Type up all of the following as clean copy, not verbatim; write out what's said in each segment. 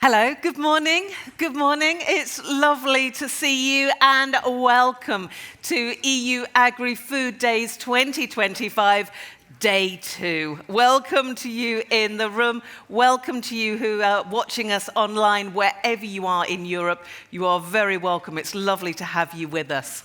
Hello, good morning. Good morning. It's lovely to see you and welcome to EU Agri-Food Days 2025. Day 2. Welcome to you in the room. Welcome to you who are watching us online, wherever you are in Europe. You are very welcome. It's lovely to have you with us.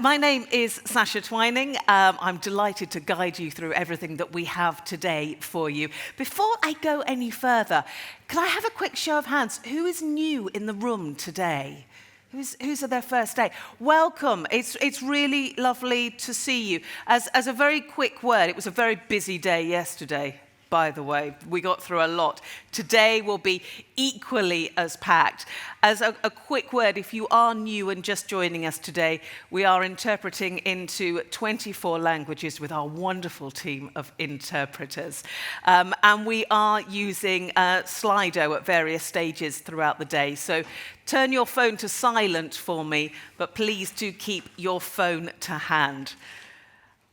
My name is Sasha Twining. I'm delighted to guide you through everything that we have today for you. Before I go any further, can I have a quick show of hands? Who is new in the room today? Who's at their first day? Welcome. It's really lovely to see you. As a very quick word, it was a very busy day yesterday, by the way. We got through a lot. Today will be equally as packed. As a quick word, if you are new and just joining us today, we are interpreting into 24 languages with our wonderful team of interpreters. And we are using Slido at various stages throughout the day. So turn your phone to silent for me, but please do keep your phone to hand.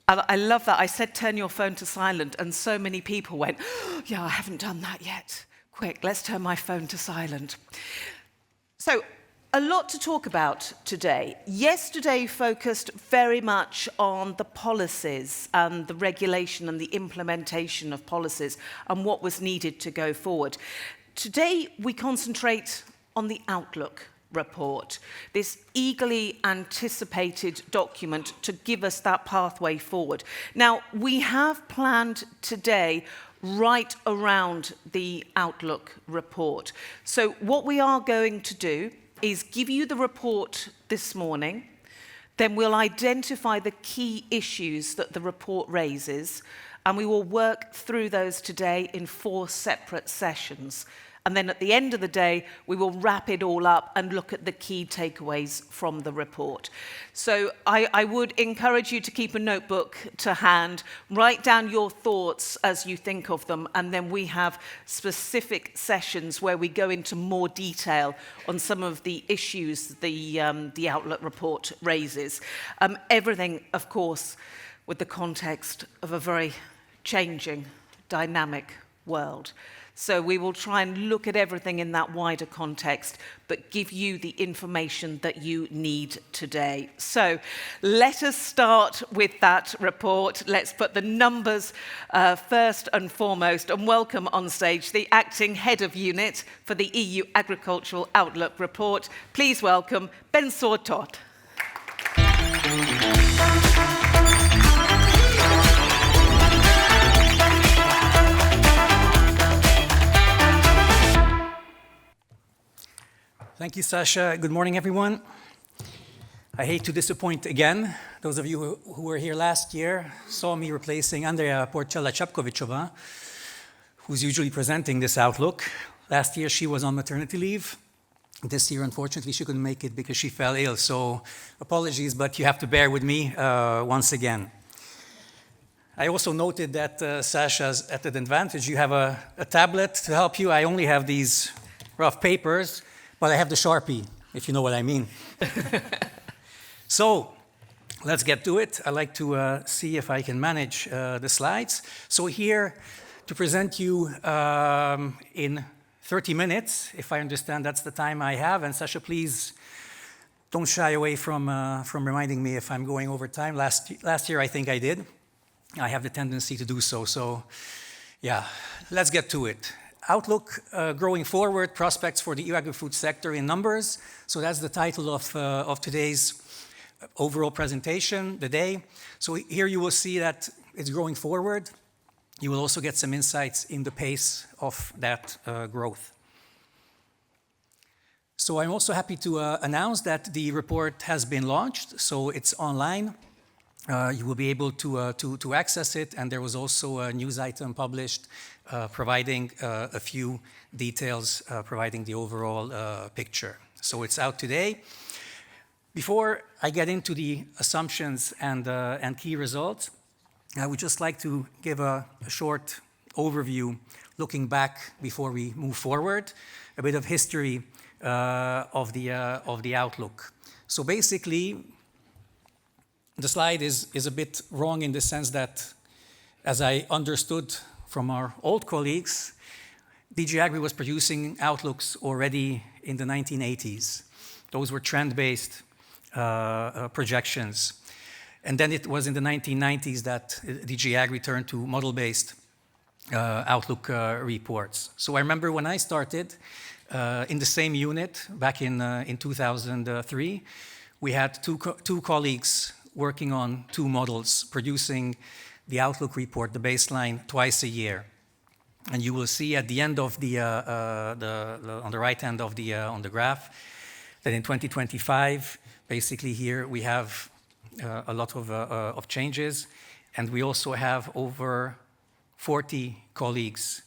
I love that. I said turn your phone to silent, and so many people went, oh, yeah, I haven't done that yet. Quick, let's turn my phone to silent. So, a lot to talk about today. Yesterday focused very much on the policies and the regulation and the implementation of policies and what was needed to go forward. Today, we concentrate on the outlook report, this eagerly anticipated document to give us that pathway forward. Now, we have planned today right around the outlook report. So what we are going to do is give you the report this morning, then we'll identify the key issues that the report raises, and we will work through those today in 4 separate sessions. And then at the end of the day, we will wrap it all up and look at the key takeaways from the report. So I would encourage you to keep a notebook to hand, write down your thoughts as you think of them, and then we have specific sessions where we go into more detail on some of the issues the Outlook report raises. Everything, of course, with the context of a very changing, dynamic world. So we will try and look at everything in that wider context, but give you the information that you need today. So let us start with that report. Let's put the numbers first and foremost, and welcome on stage the Acting Head of Unit for the EU Agricultural Outlook Report. Please welcome Ben Tot. Thank you, Sasha. Good morning, everyone. I hate to disappoint again. Those of you who were here last year saw me replacing Andrea Porcella-Chapkovicova, who's usually presenting this outlook. Last year, she was on maternity leave. This year, unfortunately, she couldn't make it because she fell ill. So apologies, but you have to bear with me once again. I also noted that Sasha's at an advantage. You have a tablet to help you. I only have these rough papers. But I have the Sharpie, if you know what I mean. So let's get to it. I like to see if I can manage the slides. So here to present you in 30 minutes, if I understand that's the time I have. And Sasha, please don't shy away from reminding me if I'm going over time. Last year, I think I did. I have the tendency to do so. So yeah, let's get to it. Outlook, growing forward, prospects for the EU agri-food sector in numbers. So that's the title of today's overall presentation, the day. So here you will see that it's growing forward. You will also get some insights in the pace of that growth. So I'm also happy to announce that the report has been launched. So it's online. You will be able to access it, and there was also a news item published providing a few details, providing the overall picture. So it's out today. Before I get into the assumptions and key results, I would just like to give a short overview, looking back before we move forward, a bit of history of the outlook. So basically, the slide is a bit wrong in the sense that, as I understood from our old colleagues, DG Agri was producing outlooks already in the 1980s. Those were trend-based projections. And then it was in the 1990s that DG Agri turned to model-based outlook reports. So I remember when I started in the same unit back in 2003, we had two colleagues working on two models, producing the outlook report, the baseline, twice a year. And you will see at the end of on the right hand of on the graph, that in 2025, basically here we have a lot of changes, and we also have over 40 colleagues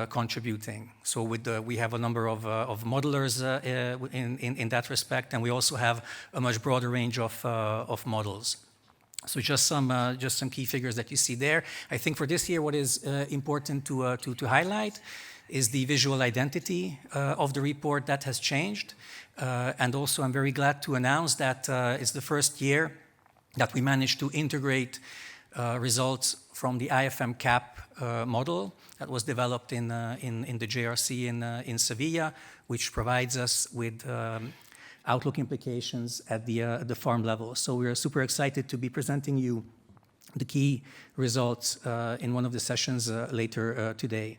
contributing. So we have a number of modelers in that respect, and we also have a much broader range of models. So just some key figures that you see there. I think for this year, what is important to highlight is the visual identity of the report that has changed. And also, I'm very glad to announce that it's the first year that we managed to integrate results from the IFM CAP model that was developed in the JRC in Sevilla, which provides us with outlook implications at the farm level. So we are super excited to be presenting you the key results in one of the sessions later today.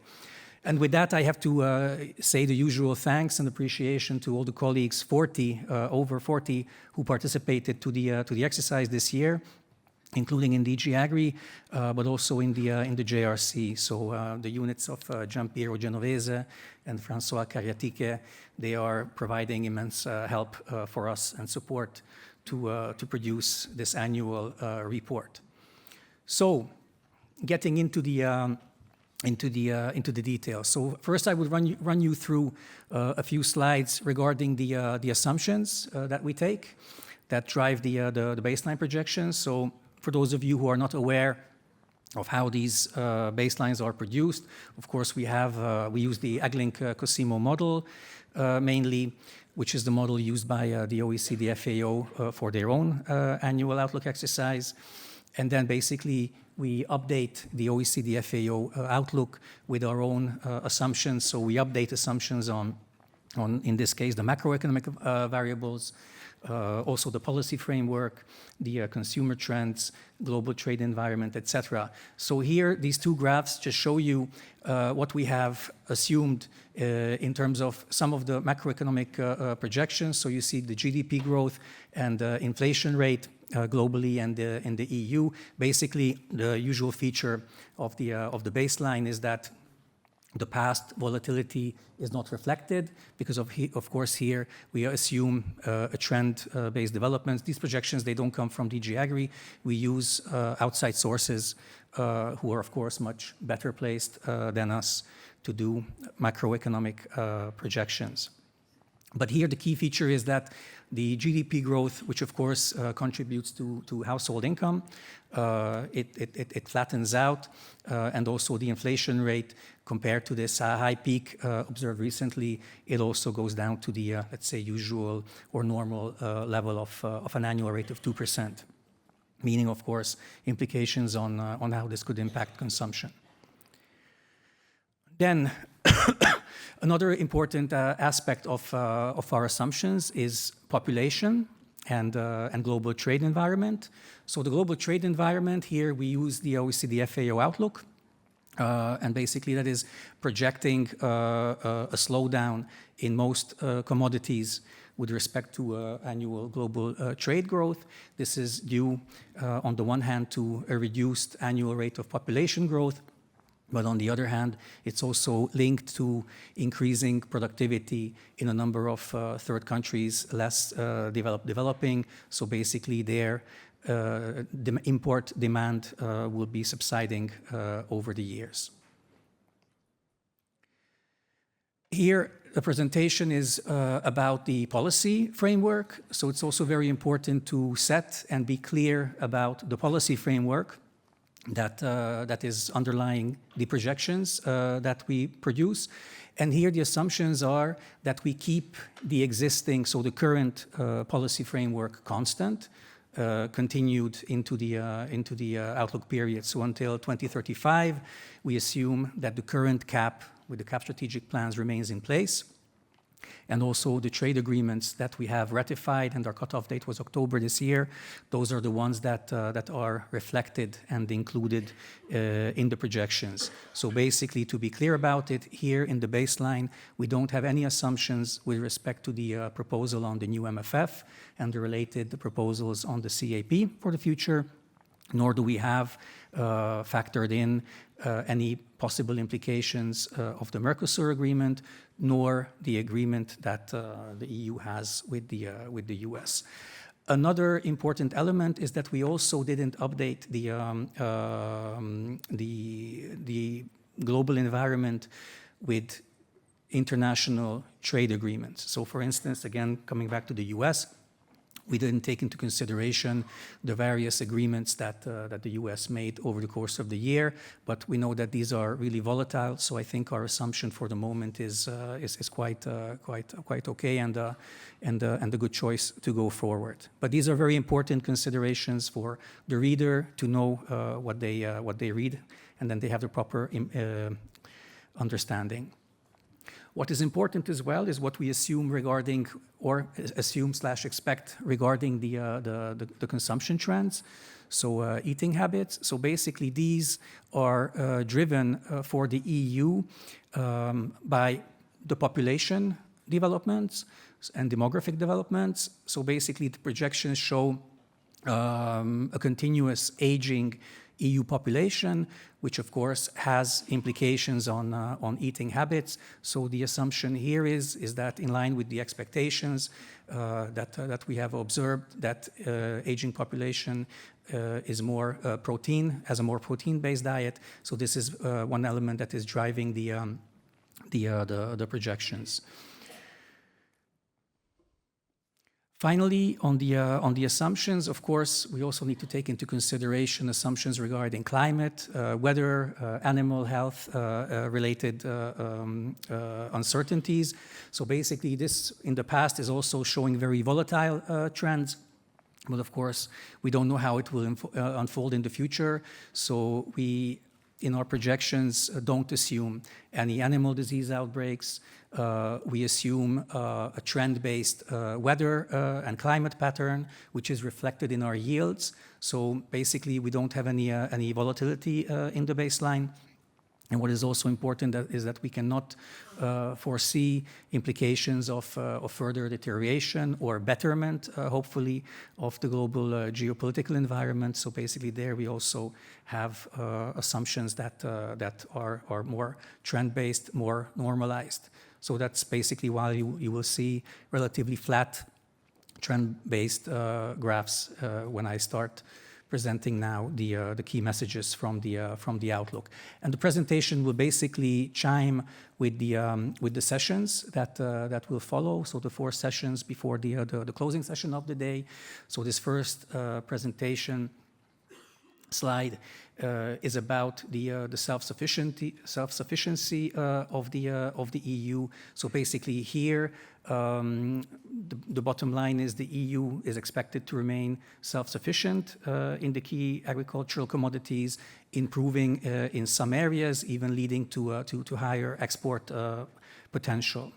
And with that, I have to say the usual thanks and appreciation to all the colleagues, over 40, who participated to the exercise this year, including in DG Agri, but also in the JRC. So the units of Giampiero Genovese and François Cariatique, they are providing immense help for us and support to produce this annual report. So getting into the details. So first, I would run you through a few slides regarding the assumptions that we take that drive the baseline projections. So for those of you who are not aware of how these baselines are produced, of course, we use the AgLink Cosimo model mainly, which is the model used by the OECD FAO for their own annual outlook exercise. And then basically, we update the OECD FAO outlook with our own assumptions. So we update assumptions on, in this case, the macroeconomic variables, also the policy framework, the consumer trends, global trade environment, etc. So here, these two graphs just show you what we have assumed in terms of some of the macroeconomic projections. So you see the GDP growth and inflation rate globally and in the EU. Basically, the usual feature of the baseline is that the past volatility is not reflected because of course here we assume a trend-based development. These projections, they don't come from DG Agri. We use outside sources who are of course much better placed than us to do macroeconomic projections. But here the key feature is that the GDP growth, which of course contributes to household income, it flattens out, and also the inflation rate compared to this high peak observed recently, it also goes down to the, let's say, usual or normal level of an annual rate of 2%, meaning, of course, implications on how this could impact consumption. Then, another important aspect of our assumptions is population and global trade environment. So the global trade environment, here we use the OECD FAO outlook, and basically that is projecting a slowdown in most commodities with respect to annual global trade growth. This is due, on the one hand, to a reduced annual rate of population growth, but on the other hand, it's also linked to increasing productivity in a number of third countries, less developing. So basically their the import demand will be subsiding over the years. Here, the presentation is about the policy framework. So it's also very important to set and be clear about the policy framework that is underlying the projections that we produce. And here the assumptions are that we keep the existing, so the current policy framework constant, continued into the outlook period. So until 2035, we assume that the current cap with the CAP strategic plans remains in place. And also the trade agreements that we have ratified, and our cutoff date was October this year. Those are the ones that are reflected and included in the projections. So basically, to be clear about it, here in the baseline, we don't have any assumptions with respect to the proposal on the new MFF and the related proposals on the CAP for the future, nor do we have factored in any possible implications of the Mercosur agreement, nor the agreement that the EU has with the US. Another important element is that we also didn't update the global environment with international trade agreements. So for instance, again, coming back to the US, we didn't take into consideration the various agreements that the US made over the course of the year, but we know that these are really volatile, so I think our assumption for the moment is quite okay and a good choice to go forward. But these are very important considerations for the reader to know what they read, and then they have the proper understanding. What is important as well is what we assume regarding, or assume/expect regarding the consumption trends, so eating habits. So basically these are driven for the EU by the population developments and demographic developments. So basically the projections show a continuous aging EU population, which of course has implications on eating habits. So the assumption here is that in line with the expectations that we have observed, that aging population is more has a more protein-based diet. So this is one element that is driving the projections. Finally, on the assumptions, of course, we also need to take into consideration assumptions regarding climate, weather, animal health related uncertainties. So basically this in the past is also showing very volatile trends. But of course, we don't know how it will unfold in the future. So we, in our projections, don't assume any animal disease outbreaks. We assume a trend-based weather and climate pattern, which is reflected in our yields. So basically, we don't have any volatility in the baseline. And what is also important is that we cannot foresee implications of further deterioration or betterment, hopefully, of the global geopolitical environment. So basically there we also have assumptions that are more trend-based, more normalized. So that's basically why you will see relatively flat trend-based graphs when I start presenting now the key messages from the outlook. And the presentation will basically chime with the sessions that will follow. So the 4 sessions before the closing session of the day. So this first presentation slide is about the self-sufficiency of the EU. So basically here, the bottom line is the EU is expected to remain self-sufficient in the key agricultural commodities, improving in some areas, even leading to higher export potential.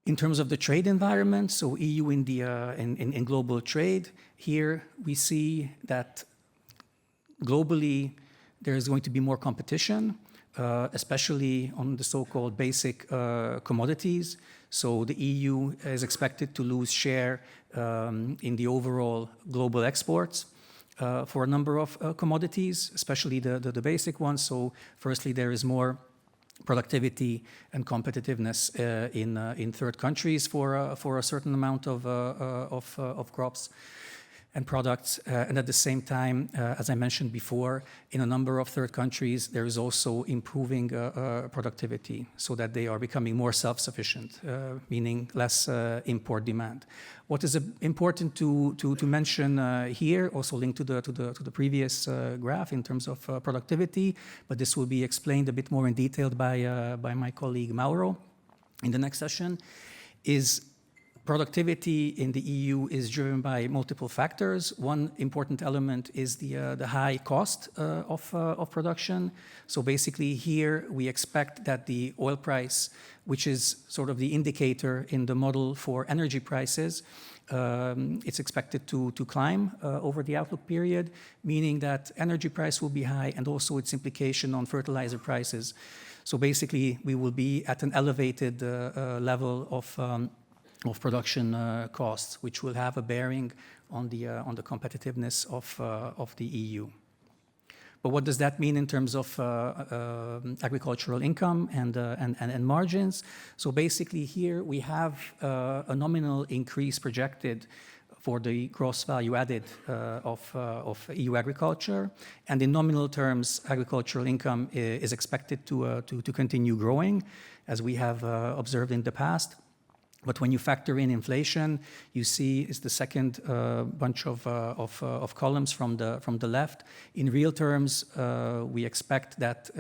In terms of the trade environment, so EU in global trade, here we see that globally there is going to be more competition, especially on the so-called basic commodities. So the EU is expected to lose share in the overall global exports for a number of commodities, especially the basic ones. So firstly, there is more productivity and competitiveness in third countries for a certain amount of crops and products. And at the same time, as I mentioned before, in a number of third countries, there is also improving productivity so that they are becoming more self-sufficient, meaning less import demand. What is important to mention here, also linked to the previous graph in terms of productivity, but this will be explained a bit more in detail by my colleague Mauro in the next session, is Productivity in the EU is driven by multiple factors. One important element is the high cost of production. So basically here we expect that the oil price, which is sort of the indicator in the model for energy prices, it's expected to climb over the outlook period, meaning that energy price will be high and also its implication on fertilizer prices. So basically we will be at an elevated level of production costs, which will have a bearing on the competitiveness of the EU. But what does that mean in terms of agricultural income and margins? So basically here we have a nominal increase projected for the gross value added of EU agriculture. And in nominal terms, agricultural income is expected to continue growing, as we have observed in the past. But when you factor in inflation, you see is the second bunch of columns from the left. In real terms, we expect that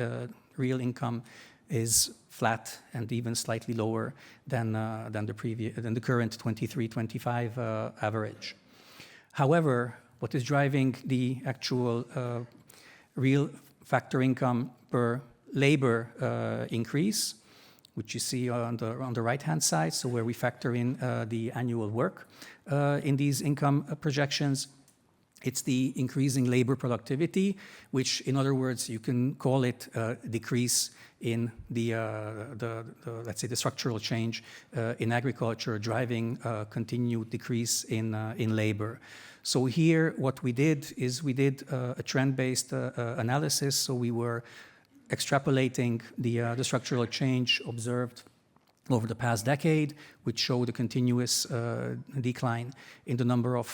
real income is flat and even slightly lower than the current 23-25 average. However, what is driving the actual real factor income per labor increase, which you see on the right-hand side, so where we factor in the annual work in these income projections, it's the increasing labor productivity, which, in other words, you can call it a decrease in the let's say the structural change in agriculture, driving a continued decrease in labor. So here, what we did is we did a trend-based analysis. So we were extrapolating the structural change observed over the past decade, which showed a continuous decline in the number of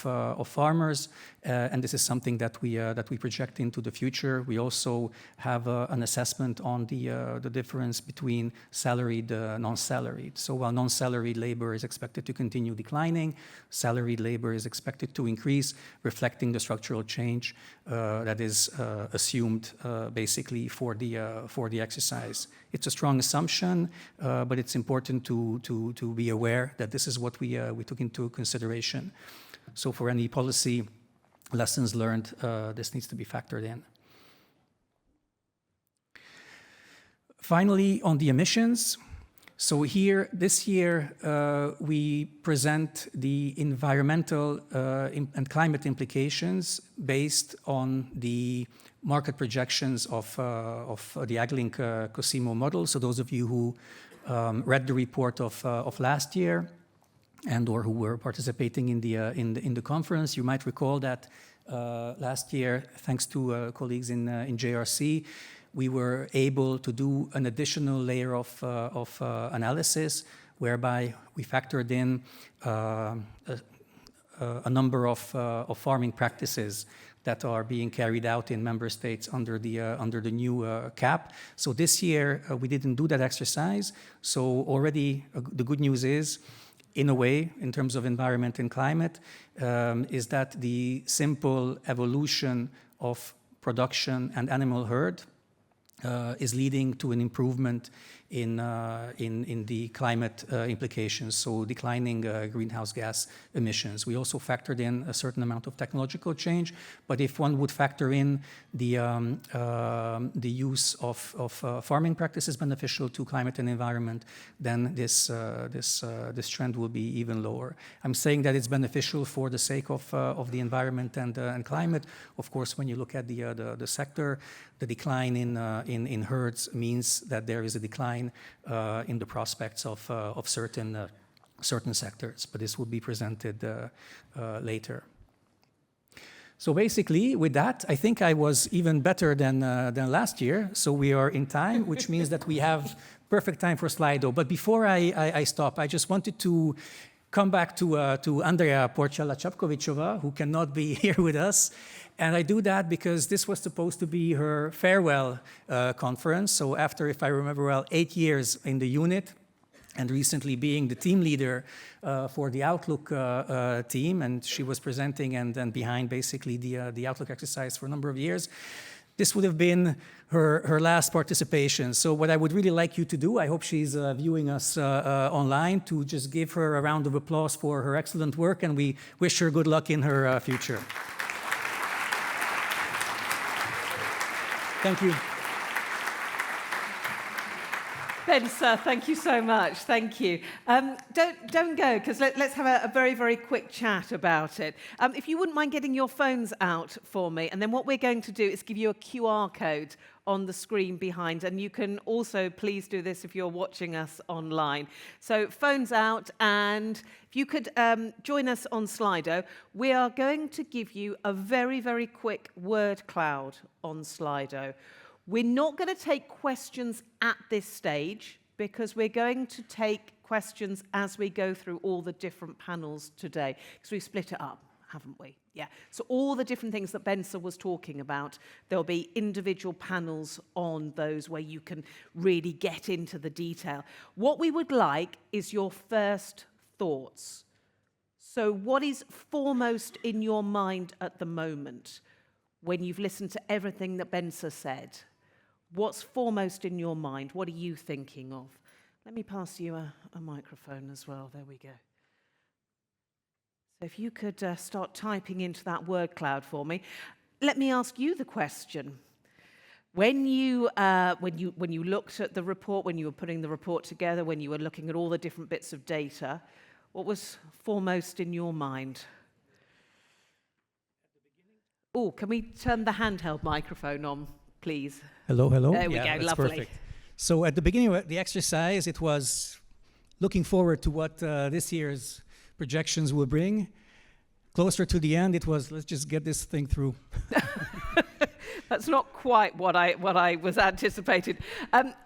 farmers, and this is something that we project into the future. We also have an assessment on the difference between salaried, non-salaried. So while non-salaried labor is expected to continue declining, salaried labor is expected to increase, reflecting the structural change that is assumed basically for the exercise. It's a strong assumption, but it's important to be aware that this is what we took into consideration. So for any policy lessons learned, this needs to be factored in. Finally, on the emissions. So here, this year, we present the environmental and climate implications based on the market projections of the AgLink COSIMO model. So those of you who read the report of last year or who were participating in the conference, you might recall that last year, thanks to colleagues in JRC, we were able to do an additional layer of analysis, whereby we factored in a number of farming practices that are being carried out in member states under the new CAP. So this year we didn't do that exercise. So already the good news is, in a way, in terms of environment and climate, is that the simple evolution of production and animal herd is leading to an improvement in the climate implications, so declining greenhouse gas emissions. We also factored in a certain amount of technological change, but if one would factor in the use of farming practices beneficial to climate and environment, then this trend will be even lower. I'm saying that it's beneficial for the sake of the environment and climate. Of course, when you look at the sector, the decline in herds means that there is a decline in the prospects of certain sectors, but this will be presented later. So basically, with that, I think I was even better than last year. So we are in time, which means that we have perfect time for Slido. But before I stop, I just wanted to come back to Andrea Porcella-Čapkovičová, who cannot be here with us. And I do that because this was supposed to be her farewell conference. So after, if I remember well, 8 years in the unit, and recently being the team leader for the Outlook team, and she was presenting and behind basically the Outlook exercise for a number of years. this would have been her last participation. So what I would really like you to do, I hope she's viewing us online, to just give her a round of applause for her excellent work, and we wish her good luck in her future. Thank you. Bensa, thank you so much. Thank you. Don't go, because let's have a very, very quick chat about it. If you wouldn't mind getting your phones out for me, and then what we're going to do is give you a QR code on the screen behind, and you can also please do this if you're watching us online. So phones out, and if you could join us on Slido, we are going to give you a very, very quick word cloud on Slido. We're not going to take questions at this stage, because we're going to take questions as we go through all the different panels today, because we've split it up, haven't we? Yeah. So all the different things that Bensa was talking about, there'll be individual panels on those where you can really get into the detail. What we would like is your first thoughts. So what is foremost in your mind at the moment when you've listened to everything that Bensa said? What's foremost in your mind? What are you thinking of? Let me pass you a microphone as well. There we go. So if you could start typing into that word cloud for me. Let me ask you the question. When you looked at the report, when you were putting the report together, when you were looking at all the different bits of data, what was foremost in your mind? Oh, can we turn the handheld microphone on, please? Hello, hello. There we go, that's lovely. Perfect. So at the beginning of the exercise, it was looking forward to what this year's projections will bring. Closer to the end, it was, let's just get this thing through. That's not quite what I was anticipating.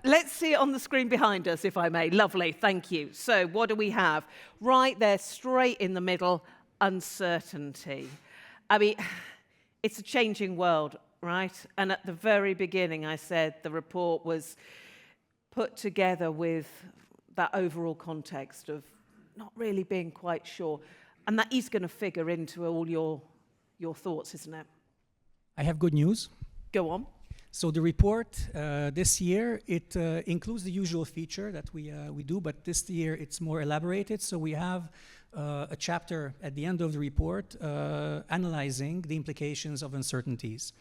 Let's see it on the screen behind us, if I may. Lovely, thank you. So what do we have? Right there, straight in the middle, uncertainty. I mean, it's a changing world, right? And at the very beginning, I said the report was put together with that overall context of not really being quite sure. And that is going to figure into all your thoughts, isn't it? I have good news. Go on. So the report this year, it includes the usual feature that we do, but this year it's more elaborated. So we have a chapter at the end of the report analyzing the implications of uncertainties.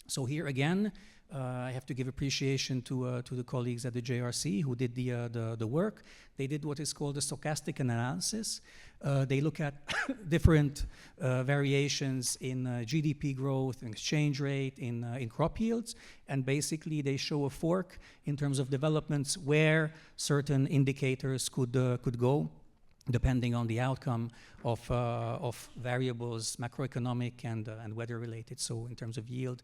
So here again, I have to give appreciation to the colleagues at the JRC who did the work. They did what is called a stochastic analysis. They look at different variations in GDP growth, in exchange rate, in crop yields, and basically they show a fork in terms of developments where certain indicators could go, depending on the outcome of variables, macroeconomic and weather related. So in terms of yield,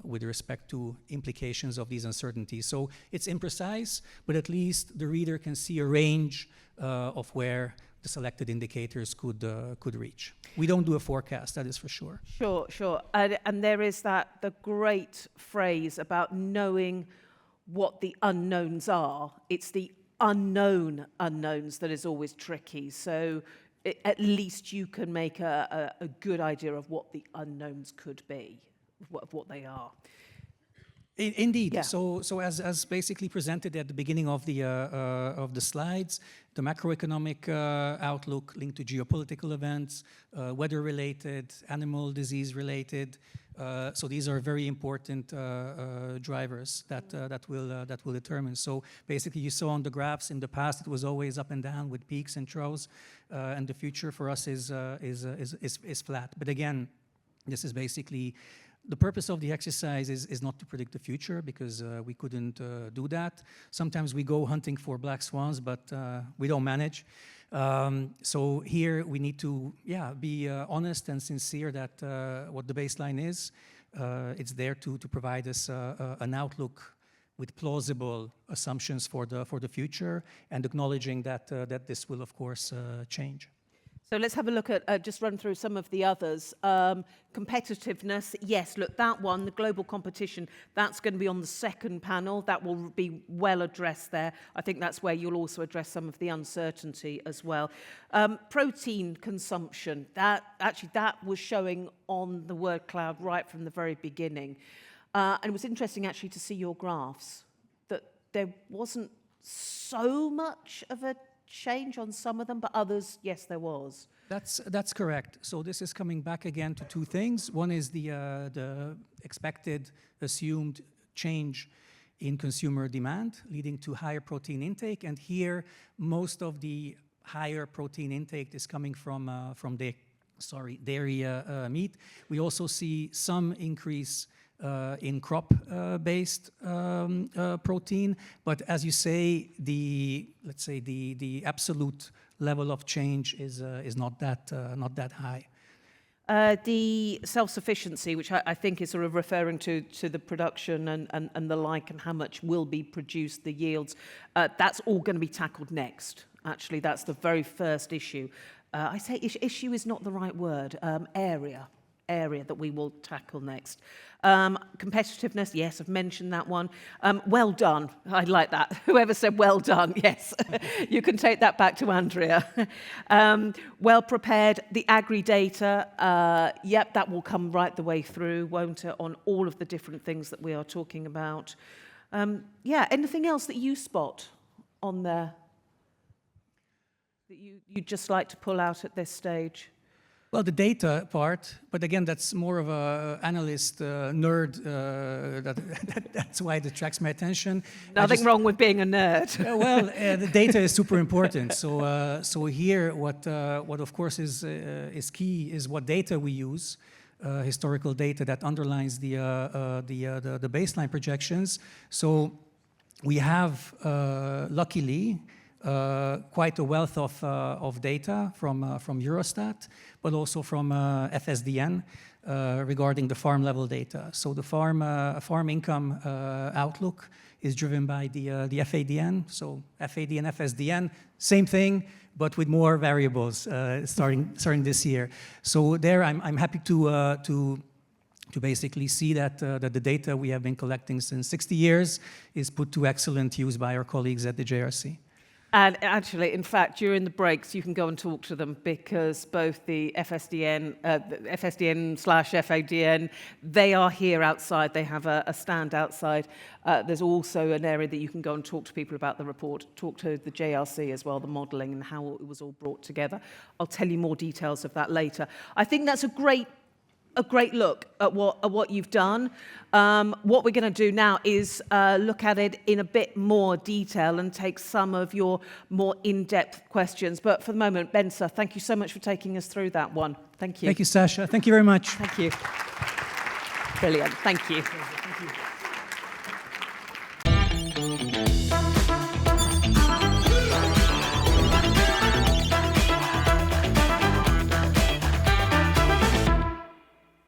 with respect to implications of these uncertainties. So it's imprecise, but at least the reader can see a range of where the selected indicators could reach. We don't do a forecast, that is for sure. Sure. And there is the great phrase about knowing what the unknowns are. It's the unknown unknowns that is always tricky. So at least you can make a good idea of what the unknowns could be, of what they are. Indeed. Yeah. So as basically presented at the beginning of the slides, the macroeconomic outlook linked to geopolitical events, weather-related, animal disease-related. So these are very important drivers that will determine. So basically, you saw on the graphs in the past, it was always up and down with peaks and troughs, and the future for us is flat. But again, this is basically. The purpose of the exercise is not to predict the future, because we couldn't do that. Sometimes we go hunting for black swans, but we don't manage. So here we need to be honest and sincere that what the baseline is. It's there to provide us an outlook with plausible assumptions for the future, and acknowledging that this will of course change. So let's have a look at, just run through some of the others. Competitiveness, yes, look, that one, the global competition, that's going to be on the second panel. That will be well addressed there. I think that's where you'll also address some of the uncertainty as well. Protein consumption, that was showing on the word cloud right from the very beginning. And it was interesting actually to see your graphs, that there wasn't so much of a change on some of them, but others, yes, there was. That's correct. So this is coming back again to two things. One is the expected, assumed change in consumer demand, leading to higher protein intake. And here, most of the higher protein intake is coming from dairy meat. We also see some increase in crop-based protein, but as you say, let's say the absolute level of change is not that high. The self-sufficiency, which I think is sort of referring to the production and the like, and how much will be produced, the yields, that's all going to be tackled next. Actually, that's the very first issue. I say issue is not the right word. Area that we will tackle next. Competitiveness, yes, I've mentioned that one. Well done, I like that. Whoever said well done, yes. You can take that back to Andrea. Well prepared, the agri-data, yep, that will come right the way through, won't it, on all of the different things that we are talking about. Yeah, anything else that you spot on there that you'd just like to pull out at this stage? Well, the data part, but again, that's more of a analyst nerd. That's why it attracts my attention. Nothing wrong with being a nerd. The data is super important. So here, what of course is key is what data we use, historical data that underlines the baseline projections. So we have luckily quite a wealth of data from Eurostat, but also from FSDN regarding the farm level data. So the farm income outlook is driven by the FADN. So FAD and FSDN, same thing, but with more variables starting this year. So there, I'm happy to basically see that the data we have been collecting since 60 years is put to excellent use by our colleagues at the JRC. And actually, in fact, during the breaks, you can go and talk to them, because both the FSDN/FADN, they are here outside. They have a stand outside. There's also an area that you can go and talk to people about the report, talk to the JRC as well, the modelling and how it was all brought together. I'll tell you more details of that later. I think that's a great look at what you've done. What we're going to do now is look at it in a bit more detail and take some of your more in-depth questions. But for the moment, Bensa, thank you so much for taking us through that one. Thank you. Thank you, Sasha. Thank you very much. Thank you. Brilliant. Thank you. Thank you.